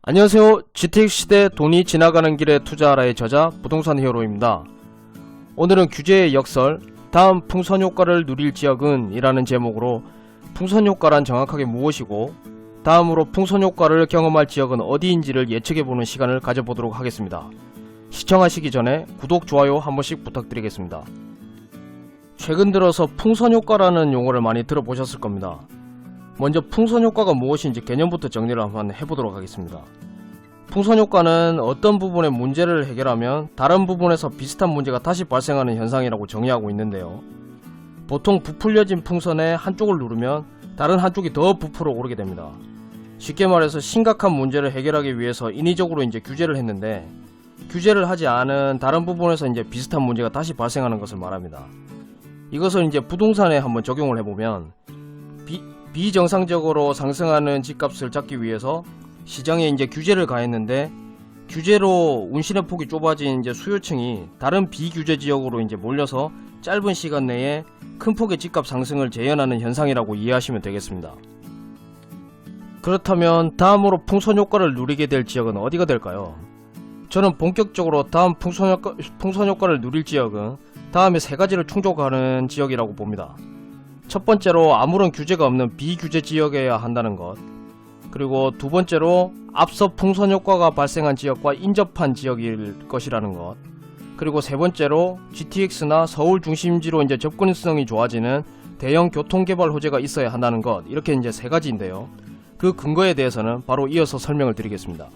안녕하세요. GTX 시대 돈이 지나가는 길에 투자하라의 저자 부동산 히어로입니다. 오늘은 규제의 역설, 다음 풍선 효과를 누릴 지역은 이라는 제목으로 풍선 효과란 정확하게 무엇이고 다음으로 풍선 효과를 경험할 지역은 어디인지를 예측해보는 시간을 가져보도록 하겠습니다. 시청하시기 전에 구독, 좋아요 한 번씩 부탁드리겠습니다. 최근 들어서 풍선 효과라는 용어를 많이 들어보셨을 겁니다. 먼저 풍선 효과가 무엇인지 개념부터 정리를 한번 해보도록 하겠습니다. 풍선 효과는 어떤 부분의 문제를 해결하면 다른 부분에서 비슷한 문제가 다시 발생하는 현상이라고 정의하고 있는데요. 보통 부풀려진 풍선의 한쪽을 누르면 다른 한쪽이 더 부풀어 오르게 됩니다. 쉽게 말해서 심각한 문제를 해결하기 위해서 인위적으로 규제를 했는데 규제를 하지 않은 다른 부분에서 비슷한 문제가 다시 발생하는 것을 말합니다. 이것을 부동산에 한번 적용을 해보면 비정상적으로 상승하는 집값을 잡기 위해서 시장에 규제를 가했는데 규제로 운신의 폭이 좁아진 수요층이 다른 비규제 지역으로 몰려서 짧은 시간 내에 큰 폭의 집값 상승을 재현하는 현상이라고 이해하시면 되겠습니다. 그렇다면 다음으로 풍선 효과를 누리게 될 지역은 어디가 될까요? 저는 본격적으로 다음 풍선 효과를 누릴 지역은 다음에 세 가지를 충족하는 지역이라고 봅니다. 첫 번째로 아무런 규제가 없는 비규제 지역이어야 한다는 것, 그리고 두 번째로 앞서 풍선 효과가 발생한 지역과 인접한 지역일 것이라는 것, 그리고 세 번째로 GTX나 서울 중심지로 접근성이 좋아지는 대형 교통개발 호재가 있어야 한다는 것, 이렇게 세 가지인데요. 그 근거에 대해서는 바로 이어서 설명을 드리겠습니다.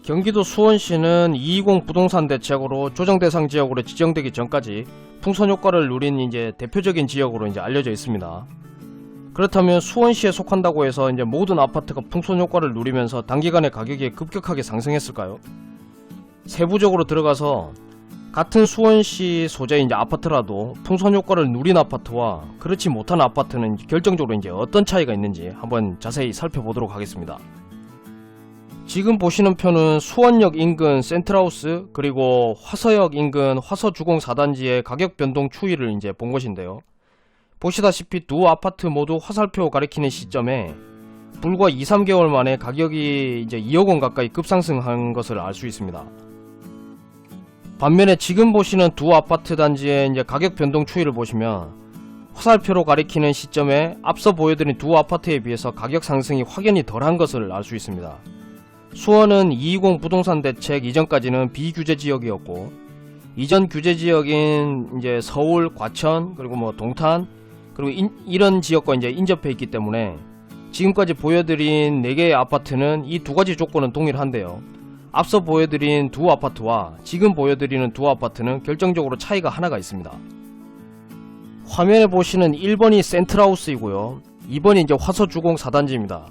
경기도 수원시는 220 부동산 대책으로 조정대상 지역으로 지정되기 전까지 풍선 효과를 누린 대표적인 지역으로 알려져 있습니다. 그렇다면 수원시에 속한다고 해서 모든 아파트가 풍선 효과를 누리면서 단기간에 가격이 급격하게 상승했을까요? 세부적으로 들어가서 같은 수원시 소재의 아파트라도 풍선 효과를 누린 아파트와 그렇지 못한 아파트는 결정적으로 어떤 차이가 있는지 한번 자세히 살펴보도록 하겠습니다. 지금 보시는 표는 수원역 인근 센트라우스 그리고 화서역 인근 화서주공 4단지의 가격 변동 추이를 본 것인데요. 보시다시피 두 아파트 모두 화살표 가리키는 시점에 불과 2-3개월 만에 가격이 2억원 가까이 급상승한 것을 알 수 있습니다. 반면에 지금 보시는 두 아파트 단지의 가격 변동 추이를 보시면 화살표로 가리키는 시점에 앞서 보여드린 두 아파트에 비해서 가격 상승이 확연히 덜한 것을 알 수 있습니다. 수원은 220 부동산 대책 이전까지는 비규제 지역이었고 이전 규제 지역인 서울, 과천, 그리고 동탄 그리고 이런 지역과 인접해 있기 때문에 지금까지 보여드린 4개의 아파트는 이 두 가지 조건은 동일한데요. 앞서 보여드린 두 아파트와 지금 보여드리는 두 아파트는 결정적으로 차이가 하나가 있습니다. 화면에 보시는 1번이 센트라우스이고요. 2번이 화서주공 4단지입니다.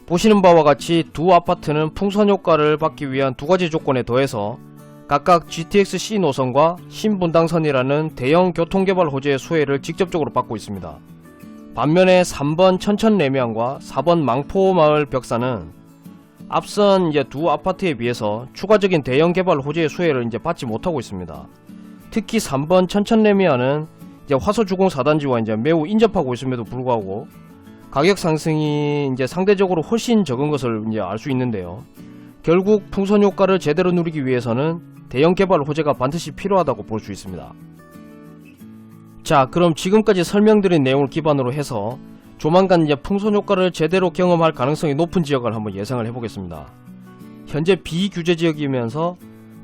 보시는 바와 같이 두 아파트는 풍선 효과를 받기 위한 두 가지 조건에 더해서 각각 GTX-C 노선과 신분당선이라는 대형 교통개발 호재의 수혜를 직접적으로 받고 있습니다. 반면에 3번 천천레미안과 4번 망포마을 벽사는 앞선 두 아파트에 비해서 추가적인 대형 개발 호재의 수혜를 받지 못하고 있습니다. 특히 3번 천천레미안은 화서주공 4단지와 매우 인접하고 있음에도 불구하고 가격 상승이 상대적으로 훨씬 적은 것을 알 수 있는데요. 결국 풍선 효과를 제대로 누리기 위해서는 대형 개발 호재가 반드시 필요하다고 볼 수 있습니다. 자, 그럼 지금까지 설명드린 내용을 기반으로 해서 조만간 풍선 효과를 제대로 경험할 가능성이 높은 지역을 한번 예상을 해보겠습니다. 현재 비규제 지역이면서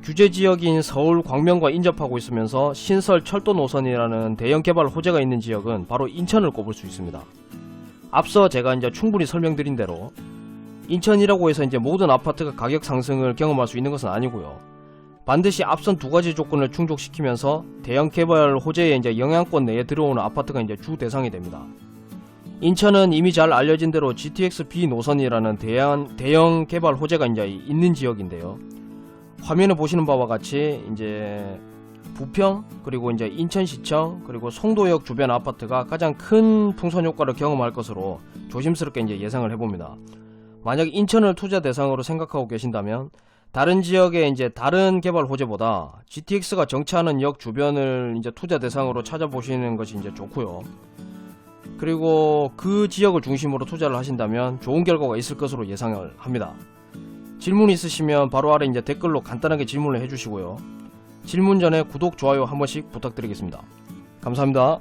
규제 지역인 서울 광명과 인접하고 있으면서 신설 철도 노선이라는 대형 개발 호재가 있는 지역은 바로 인천을 꼽을 수 있습니다. 앞서 제가 충분히 설명드린 대로 인천이라고 해서 모든 아파트가 가격 상승을 경험할 수 있는 것은 아니고요. 반드시 앞선 두 가지 조건을 충족시키면서 대형 개발 호재의 영향권 내에 들어오는 아파트가 주 대상이 됩니다. 인천은 이미 잘 알려진 대로 GTX-B 노선이라는 대형 개발 호재가 있는 지역인데요. 화면에 보시는 바와 같이 부평 그리고 인천시청 그리고 송도역 주변 아파트가 가장 큰 풍선 효과를 경험할 것으로 조심스럽게 예상을 해봅니다. 만약 인천을 투자 대상으로 생각하고 계신다면 다른 지역의 다른 개발 호재보다 GTX가 정차하는 역 주변을 투자 대상으로 찾아보시는 것이 좋고요. 그리고 그 지역을 중심으로 투자를 하신다면 좋은 결과가 있을 것으로 예상을 합니다. 질문 있으시면 바로 아래 이제 댓글로 간단하게 질문을 해주시고요. 질문 전에 구독, 좋아요 한 번씩 부탁드리겠습니다. 감사합니다.